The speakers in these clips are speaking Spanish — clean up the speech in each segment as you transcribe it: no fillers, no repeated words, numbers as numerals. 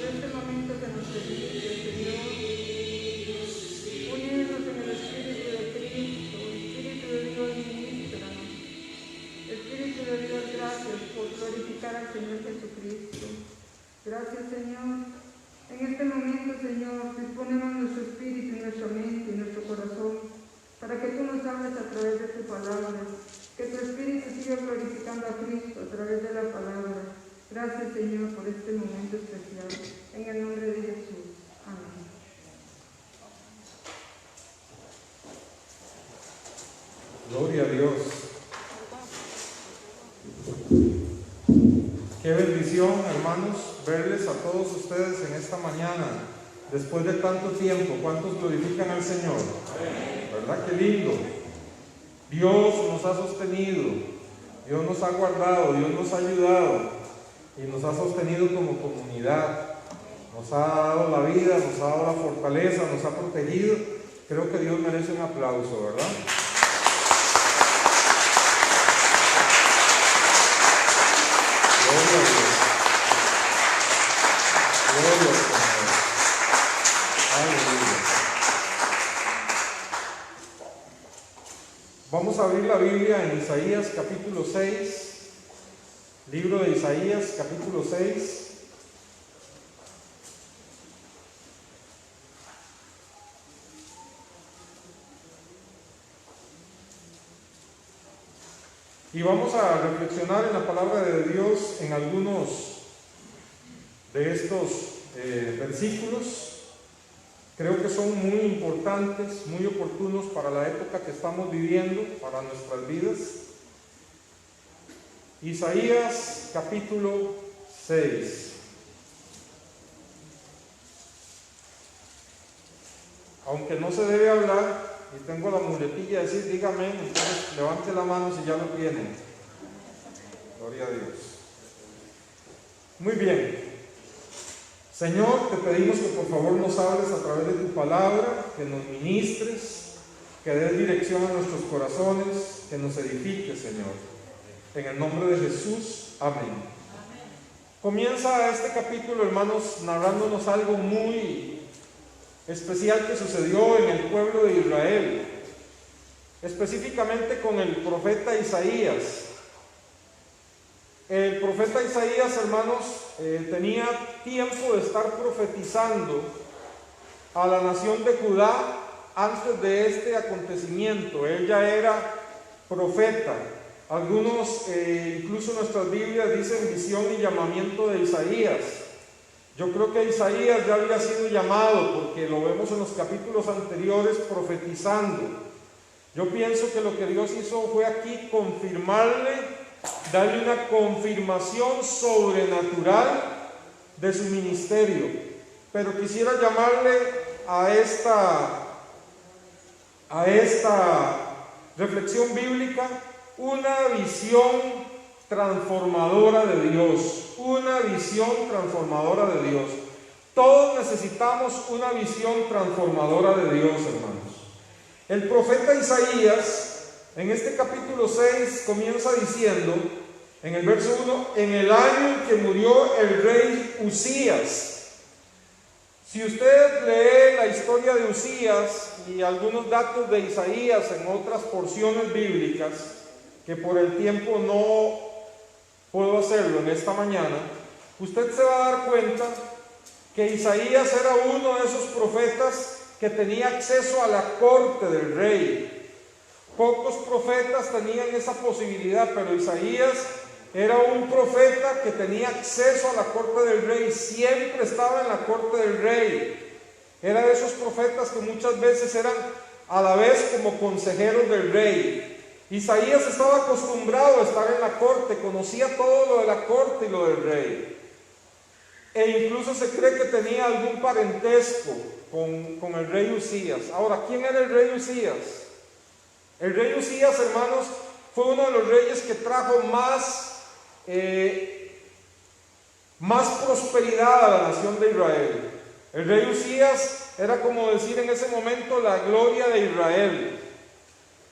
por este momento que nos permite, Señor, unirnos en el Espíritu de Cristo. Espíritu de Dios, ministranos. Espíritu de Dios, gracias por glorificar al Señor Jesucristo. Gracias, Señor. En este momento, Señor, disponemos nuestro espíritu, nuestra mente y nuestro corazón para que tú nos hables a través de tu palabra, que tu espíritu siga glorificando a Cristo a través de la palabra. Gracias, Señor, por este momento especial. En el nombre de Jesús. Amén. Gloria a Dios. Qué bendición, hermanos, verles a todos ustedes en esta mañana, después de tanto tiempo. ¿Cuántos glorifican al Señor? ¿Verdad? Qué lindo. Dios nos ha sostenido, Dios nos ha guardado, Dios nos ha ayudado y nos ha sostenido como comunidad. Nos ha dado la vida, nos ha dado la fortaleza, nos ha protegido. Creo que Dios merece un aplauso, ¿verdad? Gloria a Dios. Gloria al Señor. Aleluya. Vamos a abrir la Biblia en Isaías capítulo 6. Libro de Isaías capítulo 6. Y vamos a reflexionar en la palabra de Dios en algunos de estos versículos. Creo que son muy importantes, muy oportunos para la época que estamos viviendo, para nuestras vidas. Isaías capítulo 6. Aunque no se debe hablar, y tengo la muletilla de decir dígame, entonces levante la mano si ya lo tienen. Gloria a Dios. Muy bien. Señor, te pedimos que por favor nos hables a través de tu palabra, que nos ministres, que des dirección a nuestros corazones, que nos edifiques, Señor. En el nombre de Jesús, amén. Comienza este capítulo, hermanos, narrándonos algo muy especial que sucedió en el pueblo de Israel, específicamente con el profeta Isaías. El profeta Isaías, hermanos, tenía tiempo de estar profetizando a la nación de Judá antes de este acontecimiento. Él ya era profeta. Algunos, incluso nuestras Biblias dicen visión y llamamiento de Isaías. Yo creo que Isaías ya había sido llamado porque lo vemos en los capítulos anteriores profetizando. Yo pienso que lo que Dios hizo fue aquí confirmarle, darle una confirmación sobrenatural de su ministerio. Pero quisiera llamarle a esta reflexión bíblica una visión transformadora de Dios. Una visión transformadora de Dios. Todos necesitamos una visión transformadora de Dios, hermanos. El profeta Isaías, en este capítulo 6, comienza diciendo, en el verso 1, en el año en que murió el rey Usías. Si usted lee la historia de Usías y algunos datos de Isaías en otras porciones bíblicas, que por el tiempo no puedo hacerlo en esta mañana, usted se va a dar cuenta que Isaías era uno de esos profetas que tenía acceso a la corte del rey. Pocos profetas tenían esa posibilidad, pero Isaías era un profeta que tenía acceso a la corte del rey, siempre estaba en la corte del rey. Era de esos profetas que muchas veces eran a la vez como consejeros del rey. Isaías estaba acostumbrado a estar en la corte, conocía todo lo de la corte y lo del rey. E incluso se cree que tenía algún parentesco con el rey Usías. Ahora, ¿quién era el rey Usías? El rey Usías, hermanos, fue uno de los reyes que trajo más prosperidad a la nación de Israel. El rey Usías era como decir en ese momento la gloria de Israel.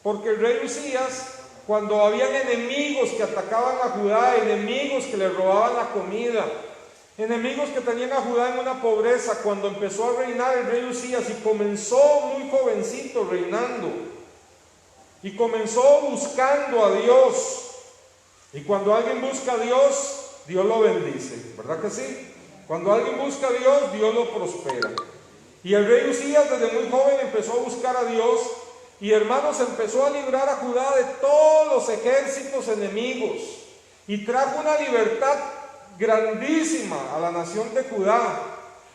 Porque el rey Usías, cuando habían enemigos que atacaban a Judá, enemigos que le robaban la comida, enemigos que tenían a Judá en una pobreza, cuando empezó a reinar el rey Usías, y comenzó muy jovencito reinando, y comenzó buscando a Dios. Y cuando alguien busca a Dios, Dios lo bendice, ¿verdad que sí? Cuando alguien busca a Dios, Dios lo prospera. Y el rey Usías desde muy joven empezó a buscar a Dios, y hermanos, empezó a librar a Judá de todos los ejércitos enemigos, y trajo una libertad grandísima a la nación de Judá.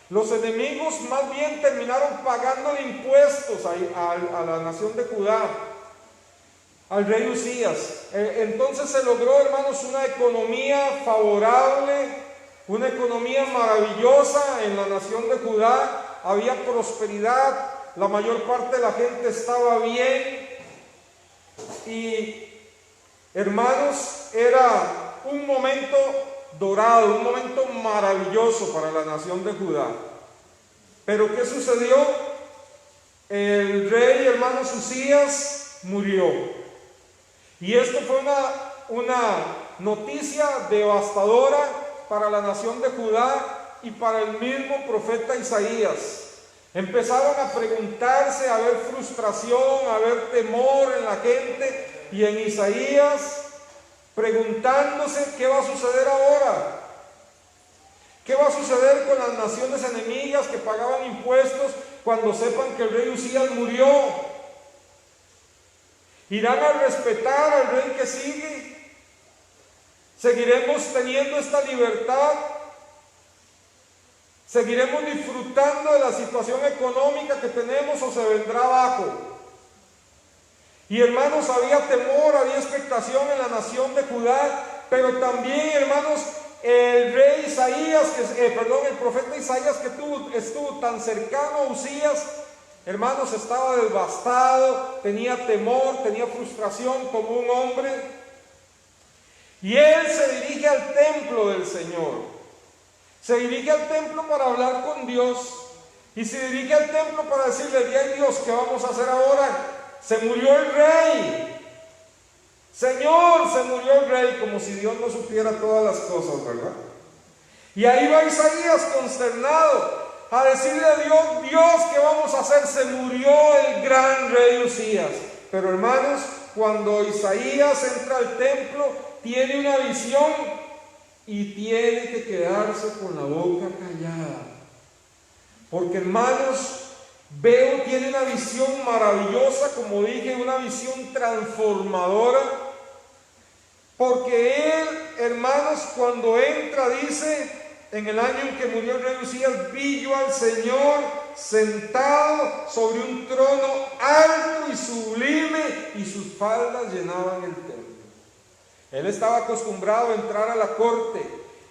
Los enemigos más bien terminaron pagando impuestos a la nación de Judá, al rey Usías. Entonces se logró, hermanos, una economía favorable, una economía maravillosa en la nación de Judá. Había prosperidad, la mayor parte de la gente estaba bien, y hermanos, era un momento dorado, un momento maravilloso para la nación de Judá. Pero ¿qué sucedió? El rey, hermanos, Usías murió, y esto fue una noticia devastadora para la nación de Judá y para el mismo profeta Isaías. Empezaron a preguntarse, a haber frustración, a haber temor en la gente, y en Isaías preguntándose qué va a suceder ahora. ¿Qué va a suceder con las naciones enemigas que pagaban impuestos cuando sepan que el rey Usías murió? ¿Irán a respetar al rey que sigue? ¿Seguiremos teniendo esta libertad? ¿Seguiremos disfrutando de la situación económica que tenemos, o se vendrá abajo? Y hermanos, había temor, había expectación en la nación de Judá, pero también, hermanos, el rey Isaías, el profeta Isaías, que estuvo tan cercano a Usías, hermanos, estaba devastado, tenía temor, tenía frustración como un hombre. Y él se dirige al templo del Señor. Se dirige al templo para hablar con Dios, y se dirige al templo para decirle: ay Dios, ¿qué vamos a hacer ahora? Se murió el rey. Señor, se murió el rey, como si Dios no supiera todas las cosas, ¿verdad? Y ahí va Isaías consternado a decirle a Dios: Dios, ¿qué vamos a hacer? Se murió el gran rey Usías. Pero hermanos, cuando Isaías entra al templo, tiene una visión y tiene que quedarse con la boca callada. Porque, hermanos, tiene una visión maravillosa, como dije, una visión transformadora. Porque él, hermanos, cuando entra, dice: en el año en que murió el rey Usías, vi yo al Señor sentado sobre un trono alto y sublime, y sus faldas llenaban el templo. Él estaba acostumbrado a entrar a la corte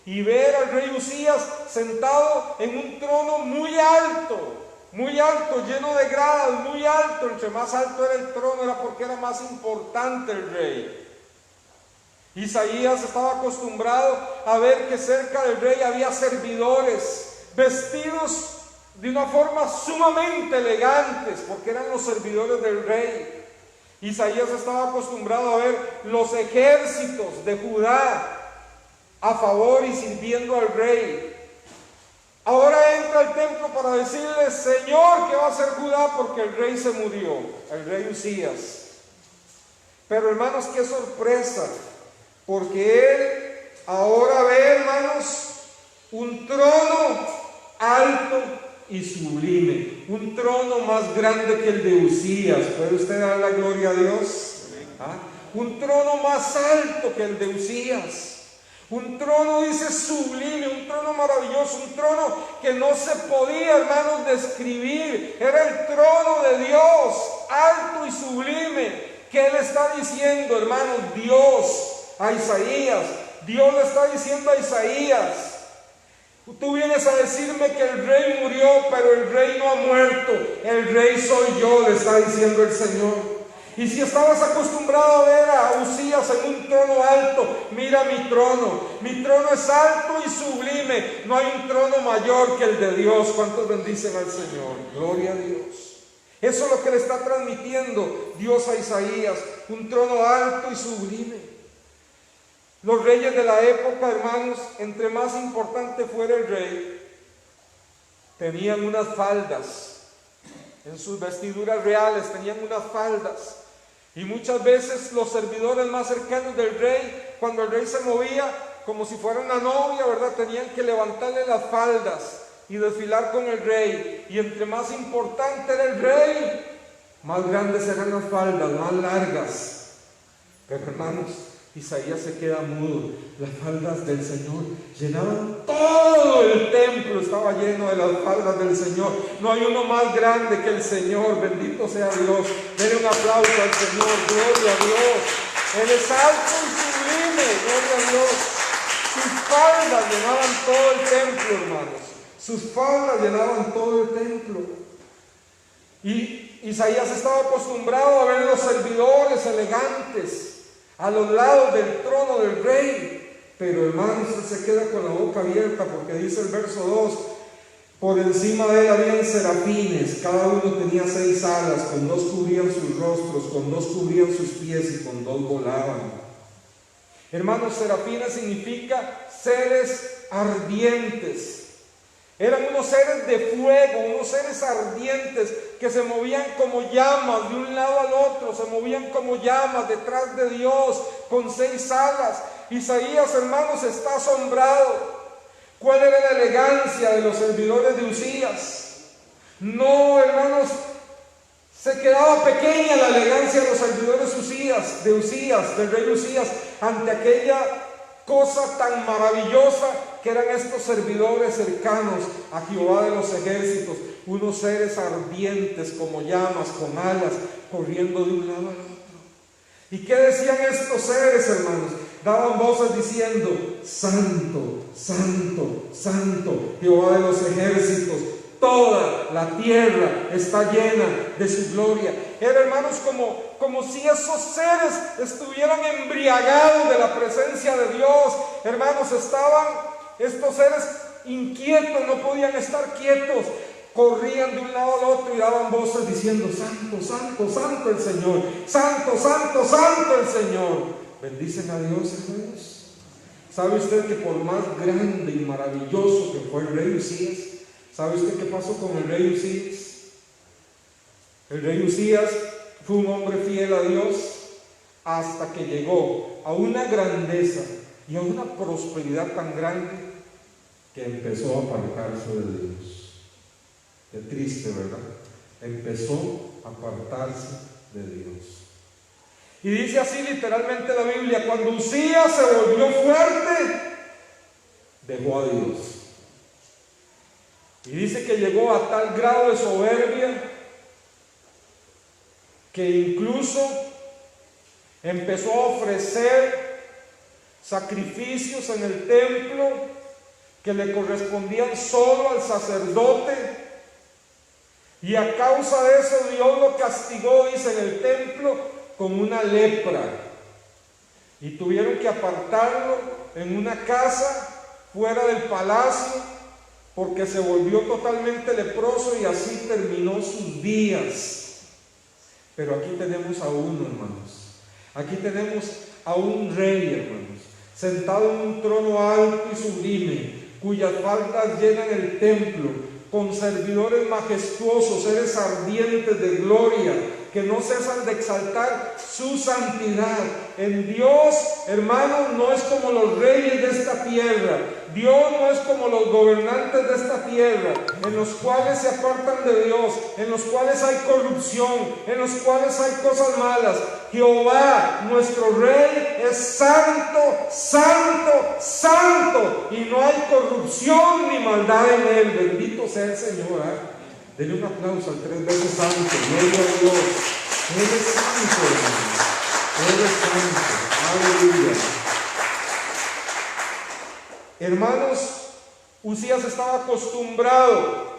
y ver al rey Usías sentado en un trono muy alto, lleno de gradas, muy alto. Entre más alto era el trono, era porque era más importante el rey. Isaías estaba acostumbrado a ver que cerca del rey había servidores, vestidos de una forma sumamente elegantes, porque eran los servidores del rey. Isaías estaba acostumbrado a ver los ejércitos de Judá a favor y sirviendo al rey. Ahora entra al templo para decirle: Señor, ¿qué va a hacer Judá? Porque el rey se murió, el rey Usías. Pero hermanos, qué sorpresa, porque él ahora ve, hermanos, un trono alto y sublime, un trono más grande que el de Usías. ¿Puede usted dar la gloria a Dios? ¿Ah? Un trono más alto que el de Usías. Un trono, dice, sublime, un trono maravilloso, un trono que no se podía, hermanos, describir. Era el trono de Dios, alto y sublime. ¿Qué le está diciendo, hermanos, Dios a Isaías? Dios le está diciendo a Isaías: tú vienes a decirme que el rey murió, pero el rey no ha muerto. El rey soy yo, le está diciendo el Señor. Y si estabas acostumbrado a ver a Usías en un trono alto, mira mi trono. Mi trono es alto y sublime. No hay un trono mayor que el de Dios. ¿Cuántos bendicen al Señor? Gloria a Dios. Eso es lo que le está transmitiendo Dios a Isaías. Un trono alto y sublime. Los reyes de la época, hermanos, entre más importante fuera el rey, tenían unas faldas. En sus vestiduras reales tenían unas faldas. Y muchas veces los servidores más cercanos del rey, cuando el rey se movía, como si fuera una novia, ¿verdad?, tenían que levantarle las faldas y desfilar con el rey. Y entre más importante era el rey, más grandes eran las faldas, más largas. Pero hermanos, Isaías se queda mudo. Las faldas del Señor llenaban todo el templo, estaba lleno de las faldas del Señor. No hay uno más grande que el Señor, bendito sea Dios. Denle un aplauso al Señor, gloria a Dios. Él es alto y sublime, gloria a Dios. Sus faldas llenaban todo el templo, hermanos. Sus faldas llenaban todo el templo. Y Isaías estaba acostumbrado a ver los servidores elegantes a los lados del trono del rey. Pero hermanos, él se queda con la boca abierta, porque dice el verso 2: por encima de él habían serafines, cada uno tenía 6 alas, con 2 cubrían sus rostros, con 2 cubrían sus pies y con 2 volaban. Hermanos, serafines significa seres ardientes. Eran unos seres de fuego, unos seres ardientes que se movían como llamas de un lado al otro, se movían como llamas detrás de Dios, con 6 alas. Isaías, hermanos, está asombrado. ¿Cuál era la elegancia de los servidores de Usías? No, hermanos, se quedaba pequeña la elegancia de los servidores de Usías, del rey Usías, ante aquella cosa tan maravillosa que eran estos servidores cercanos a Jehová de los ejércitos, unos seres ardientes como llamas, con alas, corriendo de un lado al otro. ¿Y qué decían estos seres, hermanos? Daban voces diciendo: santo, santo, santo, Jehová de los ejércitos. Toda la tierra está llena de su gloria. Era, hermanos, como si esos seres estuvieran embriagados de la presencia de Dios. Hermanos, estaban estos seres inquietos, no podían estar quietos. Corrían de un lado al otro y daban voces diciendo: santo, santo, santo el Señor. Santo, santo, santo el Señor. Bendicen a Dios, hermanos. ¿Sabe usted que por más grande y maravilloso que fue el rey Usías, ¿sabe usted qué pasó con el rey Usías? El rey Usías fue un hombre fiel a Dios hasta que llegó a una grandeza y a una prosperidad tan grande que empezó a apartarse de Dios. Qué triste, ¿verdad? Empezó a apartarse de Dios. Y dice así literalmente la Biblia: cuando Usías se volvió fuerte, dejó a Dios. Y dice que llegó a tal grado de soberbia que incluso empezó a ofrecer sacrificios en el templo que le correspondían solo al sacerdote. Y a causa de eso Dios lo castigó, dice, en el templo con una lepra. Y tuvieron que apartarlo en una casa fuera del palacio, porque se volvió totalmente leproso y así terminó sus días. Pero aquí tenemos a uno, hermanos. Aquí tenemos a un rey, hermanos, sentado en un trono alto y sublime, cuyas faldas llenan el templo, con servidores majestuosos, seres ardientes de gloria, que no cesan de exaltar su santidad. En Dios, hermanos, no es como los reyes de esta tierra. Dios no es como los gobernantes de esta tierra, en los cuales se apartan de Dios, en los cuales hay corrupción, en los cuales hay cosas malas. Jehová, nuestro Rey, es santo, santo, santo, y no hay corrupción ni maldad en él. Bendito sea el Señor. Denle un aplauso al 3 veces santo. Gloria a Dios. Él es santo, hermano. Él es santo. Aleluya. Hermanos, Usías estaba acostumbrado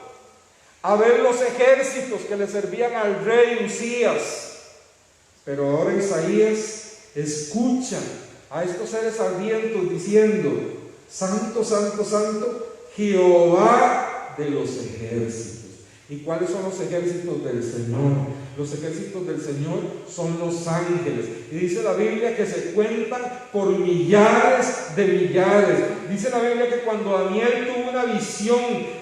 a ver los ejércitos que le servían al rey Usías. Pero ahora Isaías escucha a estos seres ardientes diciendo: santo, santo, santo, Jehová de los ejércitos. ¿Y cuáles son los ejércitos del Señor? Los ejércitos del Señor son los ángeles. Y dice la Biblia que se cuentan por millares de millares. Dice la Biblia que cuando Daniel tuvo una visión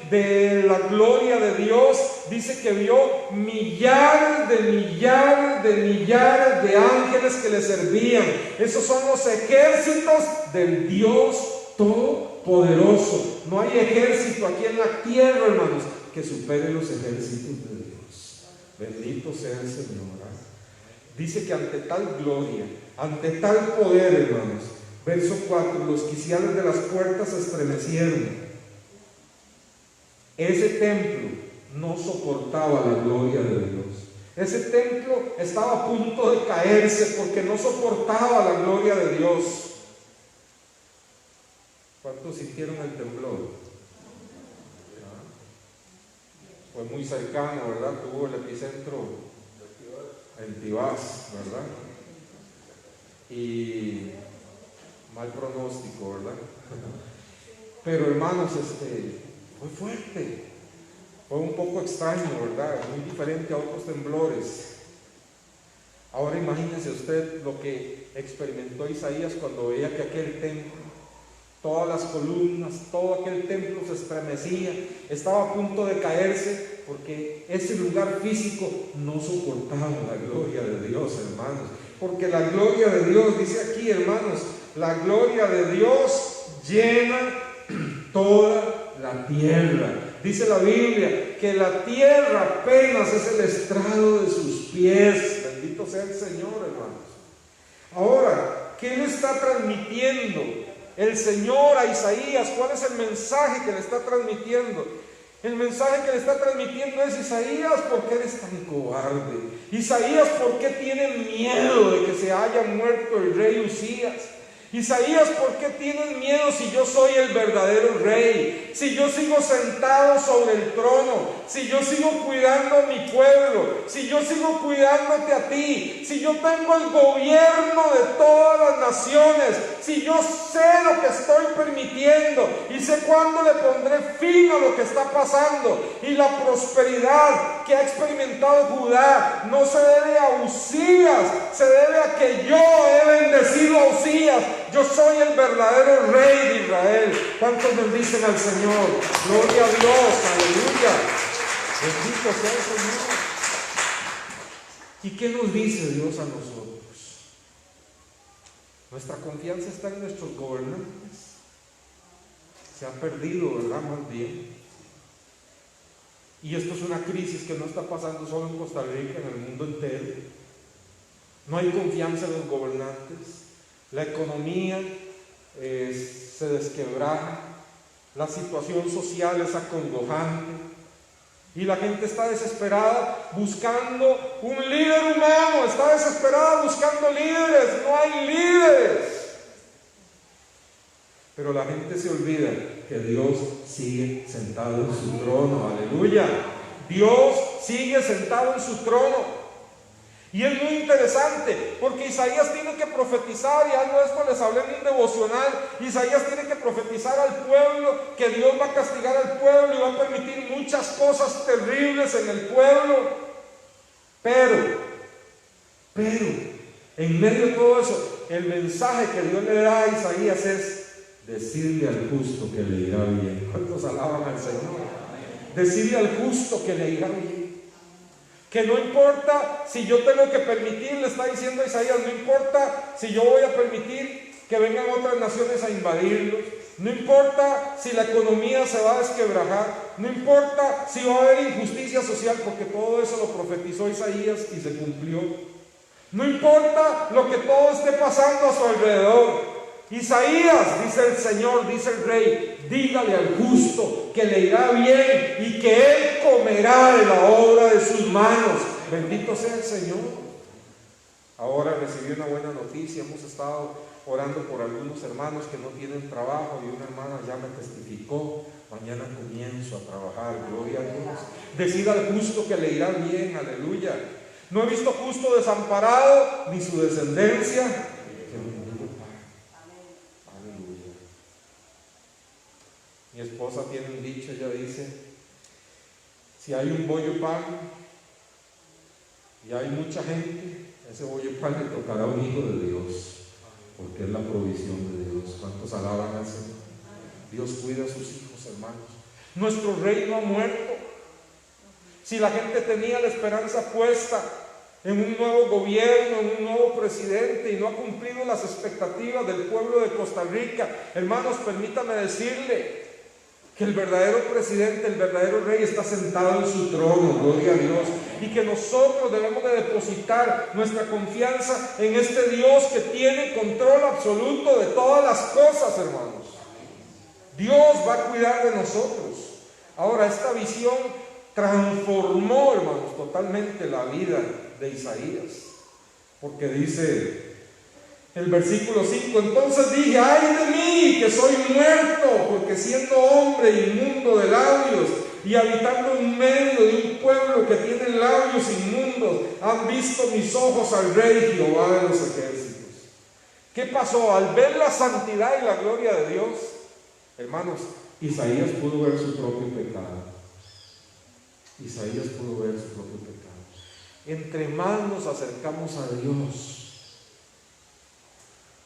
de la gloria de Dios, dice que vio millares de millares de millares de ángeles que le servían. Esos son los ejércitos del Dios Todopoderoso. No hay ejército aquí en la tierra, hermanos, que supere los ejércitos de Dios. Bendito sea el Señor. Dice que ante tal gloria, ante tal poder, hermanos, verso 4, los quiciales de las puertas se estremecieron. Ese templo no soportaba la gloria de Dios. Ese templo estaba a punto de caerse porque no soportaba la gloria de Dios. ¿Cuántos sintieron el temblor? Fue muy cercano, ¿verdad? Tuvo el epicentro en Tibás, ¿verdad? Y mal pronóstico, ¿verdad? Pero hermanos, fue fuerte, fue un poco extraño, ¿verdad? Muy diferente a otros temblores. Ahora imagínense usted lo que experimentó Isaías cuando veía que aquel templo, todas las columnas, todo aquel templo se estremecía, estaba a punto de caerse porque ese lugar físico no soportaba la gloria de Dios, hermanos. Porque la gloria de Dios, dice aquí, hermanos, la gloria de Dios llena toda la tierra. Dice la Biblia que la tierra apenas es el estrado de sus pies. Bendito sea el Señor, hermanos. Ahora, ¿qué le está transmitiendo el Señor a Isaías? ¿Cuál es el mensaje que le está transmitiendo? El mensaje que le está transmitiendo es: Isaías, ¿por qué eres tan cobarde? Isaías, ¿por qué tienes miedo de que se haya muerto el rey Usías? Isaías, ¿por qué tienes miedo si yo soy el verdadero rey? Si yo sigo sentado sobre el trono, si yo sigo cuidando a mi pueblo, si yo sigo cuidándote a ti, si yo tengo el gobierno de todas las naciones, si yo sé lo que estoy permitiendo y sé cuándo le pondré fin a lo que está pasando. Y la prosperidad que ha experimentado Judá no se debe a Usías, se debe a que yo he bendecido a Usías. Yo soy el verdadero rey de Israel. ¿Cuántos bendicen al Señor? Gloria a Dios, aleluya. Bendito sea el Señor. ¿Y qué nos dice Dios a nosotros? Nuestra confianza está en nuestros gobernantes. Se ha perdido, ¿verdad? Más bien. Y esto es una crisis que no está pasando solo en Costa Rica, en el mundo entero. No hay confianza en los gobernantes. La economía se desquebraja, la situación social es acongojante y la gente está desesperada buscando un líder humano, está desesperada buscando líderes, no hay líderes. Pero la gente se olvida que Dios sigue sentado en su trono, aleluya. Dios sigue sentado en su trono. Y es muy interesante, porque Isaías tiene que profetizar, y algo de esto les hablé en un devocional. Isaías tiene que profetizar al pueblo que Dios va a castigar al pueblo y va a permitir muchas cosas terribles en el pueblo. Pero, en medio de todo eso, el mensaje que Dios le da a Isaías es decirle al justo que le irá bien. ¿Cuántos alaban al Señor? Decirle al justo que le irá bien. Que no importa si yo tengo que permitir, le está diciendo Isaías, no importa si yo voy a permitir que vengan otras naciones a invadirlos, no importa si la economía se va a desquebrajar, no importa si va a haber injusticia social, porque todo eso lo profetizó Isaías y se cumplió. No importa lo que todo esté pasando a su alrededor. Isaías, dice el Señor, dice el Rey, dígale al justo que le irá bien y que él comerá de la obra de sus manos. Bendito sea el Señor. Ahora recibí una buena noticia. Hemos estado orando por algunos hermanos que no tienen trabajo y una hermana ya me testificó: mañana comienzo a trabajar. Gloria a Dios. Decida al justo que le irá bien, aleluya. No he visto justo desamparado ni su descendencia. Mi esposa tiene un dicho, ella dice: Si hay un bollo pan y hay mucha gente, ese bollo pan le tocará a un hijo de Dios, porque es la provisión de Dios. ¿Cuántos alaban al Señor? Dios cuida a sus hijos, hermanos. Nuestro reino ha muerto. Si la gente tenía la esperanza puesta en un nuevo gobierno, en un nuevo presidente, y no ha cumplido las expectativas del pueblo de Costa Rica, hermanos, permítame decirle que el verdadero presidente, el verdadero rey está sentado en su trono, gloria a Dios, y que nosotros debemos de depositar nuestra confianza en este Dios que tiene control absoluto de todas las cosas, hermanos. Dios va a cuidar de nosotros. Ahora, esta visión transformó, hermanos, totalmente la vida de Isaías, porque dice el versículo 5: entonces dije, ay de mí, que soy muerto, porque siendo hombre inmundo de labios y habitando en medio de un pueblo que tiene labios inmundos, han visto mis ojos al Rey Jehová de los ejércitos. ¿Qué pasó? Al ver la santidad y la gloria de Dios, hermanos, Isaías pudo ver su propio pecado. Isaías pudo ver su propio pecado. Entre más nos acercamos a Dios,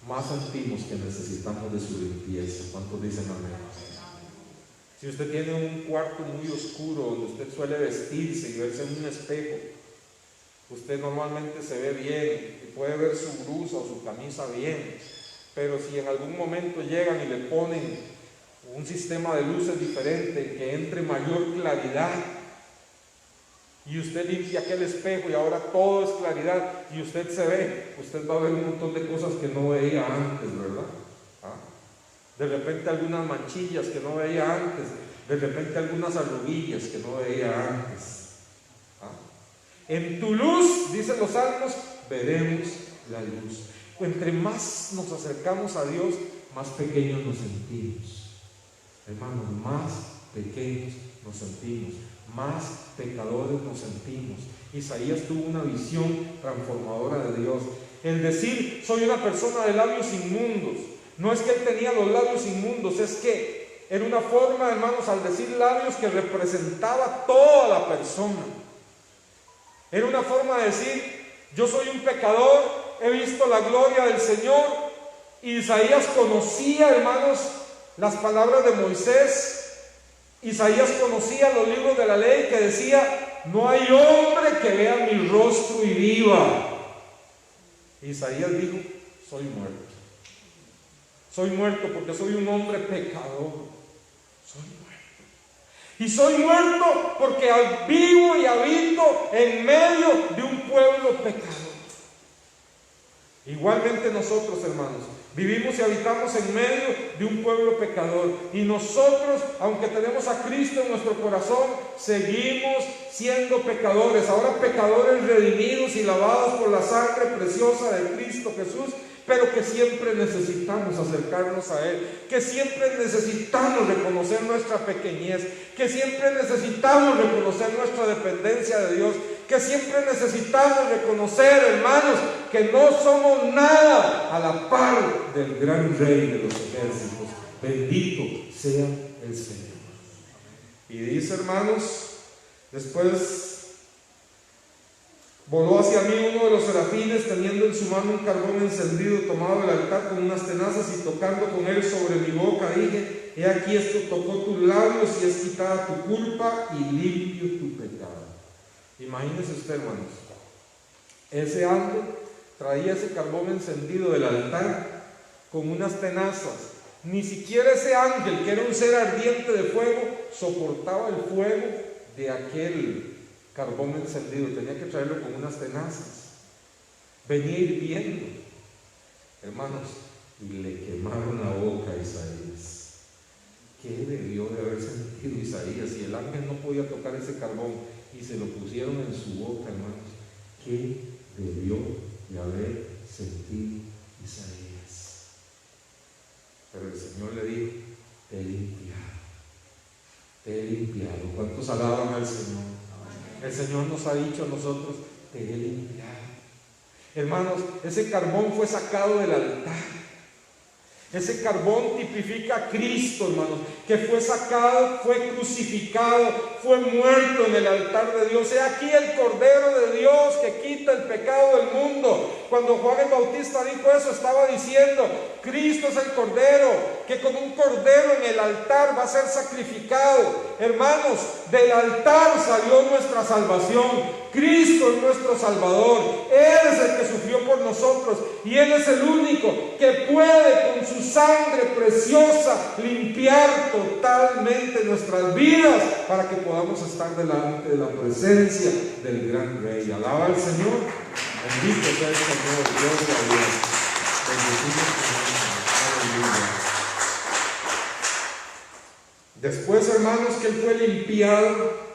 más sentimos que necesitamos de su limpieza. ¿Cuántos dicen amén? Si usted tiene un cuarto muy oscuro donde usted suele vestirse y verse en un espejo, usted normalmente se ve bien y puede ver su blusa o su camisa bien, pero si en algún momento llegan y le ponen un sistema de luces diferente que entre mayor claridad, y usted limpia aquel espejo y ahora todo es claridad y usted se ve, usted va a ver un montón de cosas que no veía antes, ¿verdad? De repente algunas manchillas que no veía antes, de repente algunas arruguillas que no veía antes. En tu luz, dicen los salmos, veremos la luz. Entre más nos acercamos a Dios, más pequeños nos sentimos. Hermanos, más pequeños nos sentimos, más pecadores nos sentimos. Isaías tuvo una visión transformadora de Dios. El decir, soy una persona de labios inmundos, no es que él tenía los labios inmundos, es que era una forma, hermanos, al decir labios, que representaba toda la persona. Era una forma de decir, yo soy un pecador, he visto la gloria del Señor. Isaías conocía, hermanos, las palabras de Moisés. Isaías conocía los libros de la ley que decía, no hay hombre que vea mi rostro y viva. Isaías dijo, soy muerto. Soy muerto porque soy un hombre pecador. Soy muerto. Y soy muerto porque vivo y habito en medio de un pueblo pecador. Igualmente nosotros, hermanos, vivimos y habitamos en medio de un pueblo pecador. Y nosotros, aunque tenemos a Cristo en nuestro corazón, seguimos siendo pecadores. Ahora pecadores redimidos y lavados por la sangre preciosa de Cristo Jesús, pero que siempre necesitamos acercarnos a Él, que siempre necesitamos reconocer nuestra pequeñez, que siempre necesitamos reconocer nuestra dependencia de Dios, que siempre necesitamos reconocer, hermanos, que no somos nada a la par del gran Rey de los ejércitos. Bendito sea el Señor. Y dice, hermanos, después voló hacia mí uno de los serafines, teniendo en su mano un carbón encendido tomado del altar con unas tenazas, y tocando con él sobre mi boca, dije, he aquí esto tocó tus labios y es quitada tu culpa y limpio tu pecado. Imagínese usted, hermanos, ese ángel traía ese carbón encendido del altar con unas tenazas. Ni siquiera ese ángel, que era un ser ardiente de fuego, soportaba el fuego de aquel carbón encendido. Tenía que traerlo con unas tenazas. Venía hirviendo, hermanos, y le quemaron la boca a Isaías. ¿Qué debió de haber sentido Isaías? Si el ángel no podía tocar ese carbón y se lo pusieron en su boca, hermanos, ¿qué debió de haber sentido Isaías? Pero el Señor le dijo, te he limpiado, te he limpiado. ¿Cuántos alaban al Señor? El Señor nos ha dicho a nosotros, te he limpiado. Hermanos, ese carbón fue sacado del altar. Ese carbón tipifica a Cristo, hermanos, que fue sacado, fue crucificado, fue muerto en el altar de Dios. He aquí el Cordero de Dios que quita el pecado del mundo. Cuando Juan el Bautista dijo eso, estaba diciendo: Cristo es el Cordero, que con un cordero en el altar va a ser sacrificado. Hermanos, del altar salió nuestra salvación. Cristo es nuestro Salvador. Él es el que sufrió por nosotros, y Él es el único que puede con su sangre preciosa limpiar totalmente nuestras vidas para que podamos estar delante de la presencia del gran Rey. Alaba al Señor. Bendito sea el Señor. Gloria a Dios. Bendecimos su nombre. Aleluya. Después, hermanos, que Él fue limpiado,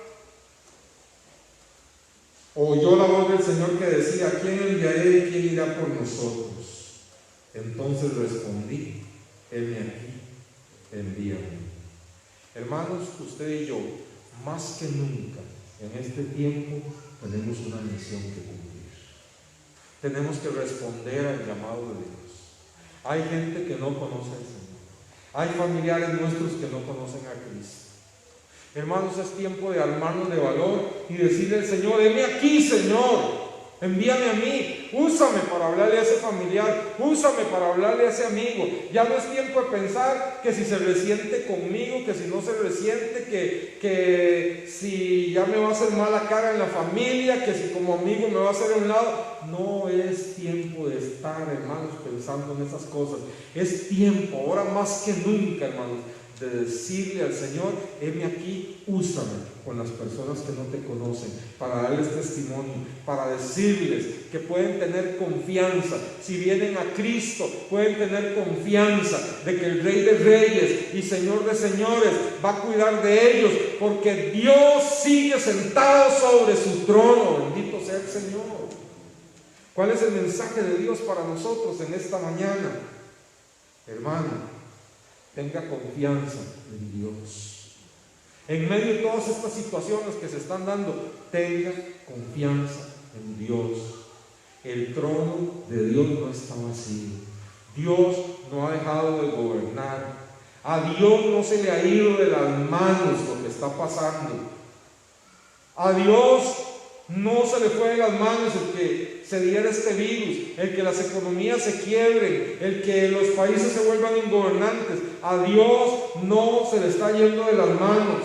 oyó la voz del Señor que decía: ¿A quién enviaré y quién irá por nosotros? Entonces respondí: heme aquí, envíame. Hermanos, usted y yo, más que nunca en este tiempo, tenemos una misión que cumplir. Tenemos que responder al llamado de Dios. Hay gente que no conoce al Señor. Hay familiares nuestros que no conocen a Cristo. Hermanos, es tiempo de armarnos de valor y decirle al Señor: heme aquí, Señor, envíame a mí, úsame para hablarle a ese familiar, úsame para hablarle a ese amigo. Ya no es tiempo de pensar que si se resiente conmigo, que si no se resiente, que si ya me va a hacer mala cara en la familia, que si como amigo me va a hacer a un lado. No es tiempo de estar, hermanos, pensando en esas cosas. Es tiempo, ahora más que nunca, hermanos, de decirle al Señor: heme aquí, úsame con las personas que no te conocen, para darles testimonio, para decirles que pueden tener confianza. Si vienen a Cristo, pueden tener confianza de que el Rey de Reyes y Señor de Señores va a cuidar de ellos, porque Dios sigue sentado sobre su trono. Bendito sea el Señor. ¿Cuál es el mensaje de Dios para nosotros en esta mañana? Hermano, tenga confianza en Dios. En medio de todas estas situaciones que se están dando, tenga confianza en Dios. El trono de Dios no está vacío. Dios no ha dejado de gobernar. A Dios no se le ha ido de las manos lo que está pasando. A Dios no se le fue de las manos el que se diera este virus, el que las economías se quiebren, el que los países se vuelvan ingobernantes. A Dios no se le está yendo de las manos.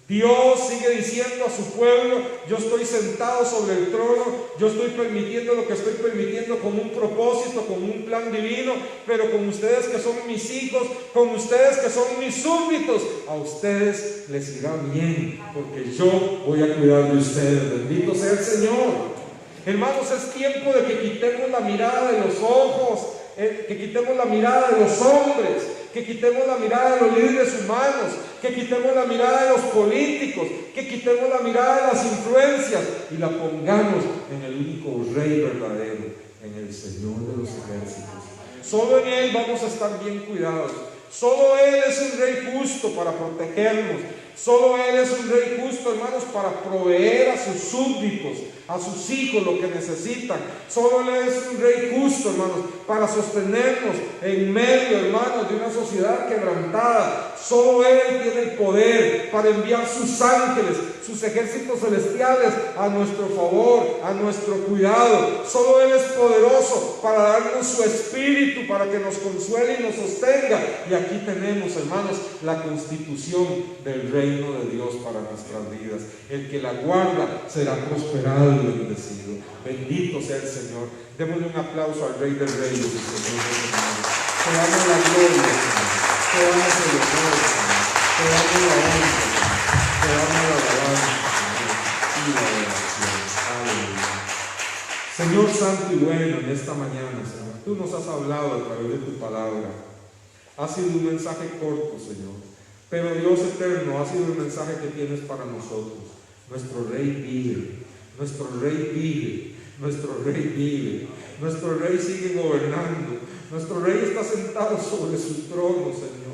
Dios sigue diciendo a su pueblo: yo estoy sentado sobre el trono, yo estoy permitiendo lo que estoy permitiendo con un propósito, con un plan divino, pero con ustedes que son mis hijos, con ustedes que son mis súbditos, a ustedes les irá bien, porque yo voy a cuidar de ustedes. Bendito sea el Señor. Hermanos, es tiempo de que quitemos la mirada de los ojos, que quitemos la mirada de los hombres, que quitemos la mirada de los líderes humanos, que quitemos la mirada de los políticos, que quitemos la mirada de las influencias y la pongamos en el único Rey verdadero, en el Señor de los ejércitos. Solo en Él vamos a estar bien cuidados. Solo Él es un Rey justo para protegernos. Solo Él es un Rey justo, hermanos, para proveer a sus súbditos, a sus hijos lo que necesitan. Solo Él es un Rey justo, hermanos, para sostenernos en medio, hermanos, de una sociedad quebrantada. Solo Él tiene el poder para enviar sus ángeles, sus ejércitos celestiales a nuestro favor, a nuestro cuidado. Solo Él es poderoso para darnos su espíritu, para que nos consuele y nos sostenga. Y aquí tenemos, hermanos, la constitución del reino de Dios para nuestras vidas. El que la guarda será prosperado y bendecido. Bendito sea el Señor. Démosle un aplauso al Rey de Reyes y Señor de Señores. Te damos la gloria, Señor. Te damos el honor, Señor. Te damos la honra, Señor. Te damos la alabanza, Señor, y la oración. Aleluya. Señor santo y bueno, en esta mañana, Señor, tú nos has hablado a través de tu palabra. Ha sido un mensaje corto, Señor, pero Dios eterno, ha sido el mensaje que tienes para nosotros. Nuestro Rey vive, nuestro Rey vive, nuestro Rey vive, nuestro Rey sigue gobernando, nuestro Rey está sentado sobre su trono, Señor.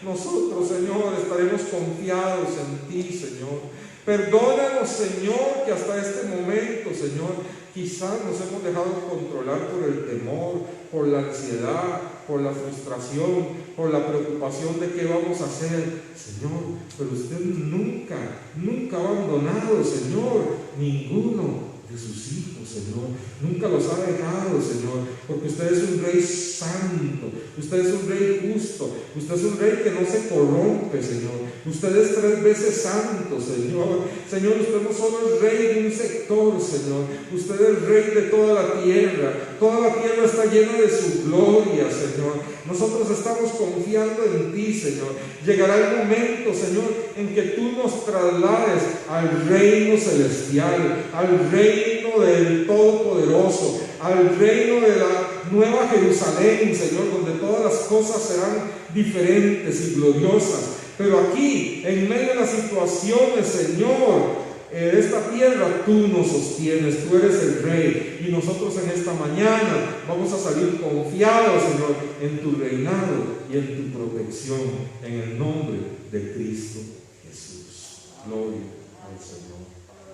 Nosotros, Señor, estaremos confiados en ti, Señor. Perdónanos, Señor, que hasta este momento, Señor, quizás nos hemos dejado controlar por el temor, por la ansiedad, por la frustración, por la preocupación de qué vamos a hacer. Señor, pero usted nunca ha abandonado, Señor, ninguno de sus hijos, Señor. Nunca los ha dejado, Señor, porque usted es un rey santo, usted es un rey justo, usted es un rey que no se corrompe, Señor. Usted es 3 veces santo, Señor. Señor, usted no solo es rey de un sector, Señor, usted es rey de toda la tierra. Toda la tierra está llena de su gloria, Señor. Nosotros estamos confiando en ti, Señor. Llegará el momento, Señor, en que tú nos traslades al reino celestial, al reino del Todopoderoso, al reino de la Nueva Jerusalén, Señor, donde todas las cosas serán diferentes y gloriosas. Pero aquí, en medio de las situaciones, Señor, de esta tierra, tú nos sostienes, tú eres el Rey. Y nosotros en esta mañana vamos a salir confiados, Señor, en tu reinado y en tu protección, en el nombre de Cristo Jesús. Gloria al Señor.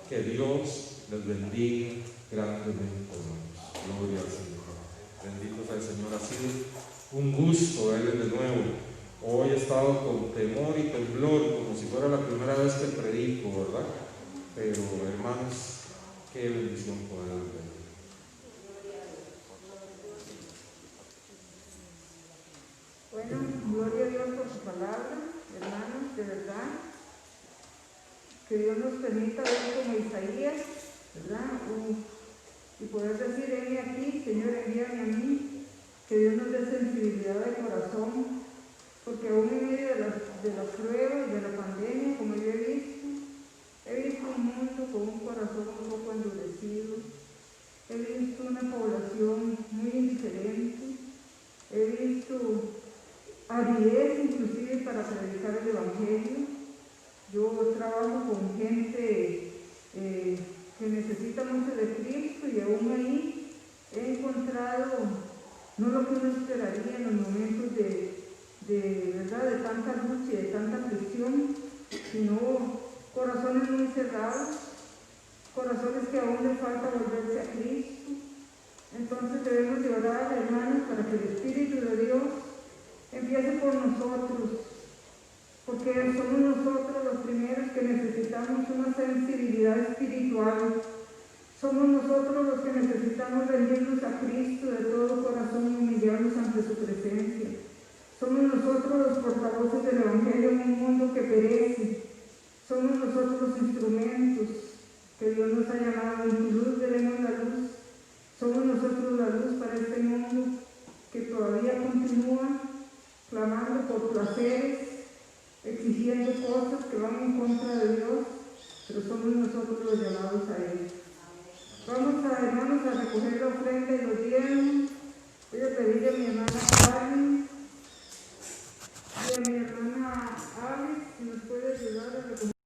Que Dios les bendiga grandemente, hermanos. Gloria al Señor. Bendito sea el Señor. Ha sido un gusto verles de nuevo. Hoy he estado con temor y temblor, como si fuera la primera vez que predico, ¿verdad? Pero, hermanos, qué bendición poder ver. Bueno, gloria a Dios por su palabra, hermanos, de verdad. Que Dios nos permita ver como Isaías, ¿verdad? Y poder decir, heme aquí, Señor, envíame a mí. Que Dios nos dé sensibilidad de corazón, porque aún en medio de las pruebas, de la pandemia, como yo he visto un mundo con un corazón un poco endurecido, he visto una población muy indiferente, he visto aridez inclusive para predicar el Evangelio. Yo trabajo con gente que necesita mucho de Cristo y aún ahí he encontrado no lo que uno esperaría en los momentos ¿verdad? De tanta lucha y de tanta aflicción, sino corazones muy cerrados, corazones que aún les falta volverse a Cristo. Entonces debemos de orar, hermanos, para que el Espíritu de Dios empiece por nosotros, porque somos nosotros los primeros que necesitamos una sensibilidad espiritual. Somos nosotros los que necesitamos rendirnos a Cristo de todo corazón y humillarnos ante su presencia. Somos nosotros los portavoces del Evangelio en un mundo que perece. Somos nosotros los instrumentos que Dios nos ha llamado. En tu luz veremos la luz. Somos nosotros la luz para este mundo que todavía continúa clamando por placeres, exigiendo cosas que van en contra de Dios, pero somos nosotros los llamados a Él. Vamos a, hermanos, a recoger la ofrenda y los diezmos. Voy a pedirle a mi hermana Carmen y a mi hermana Alex si nos puede ayudar a recoger.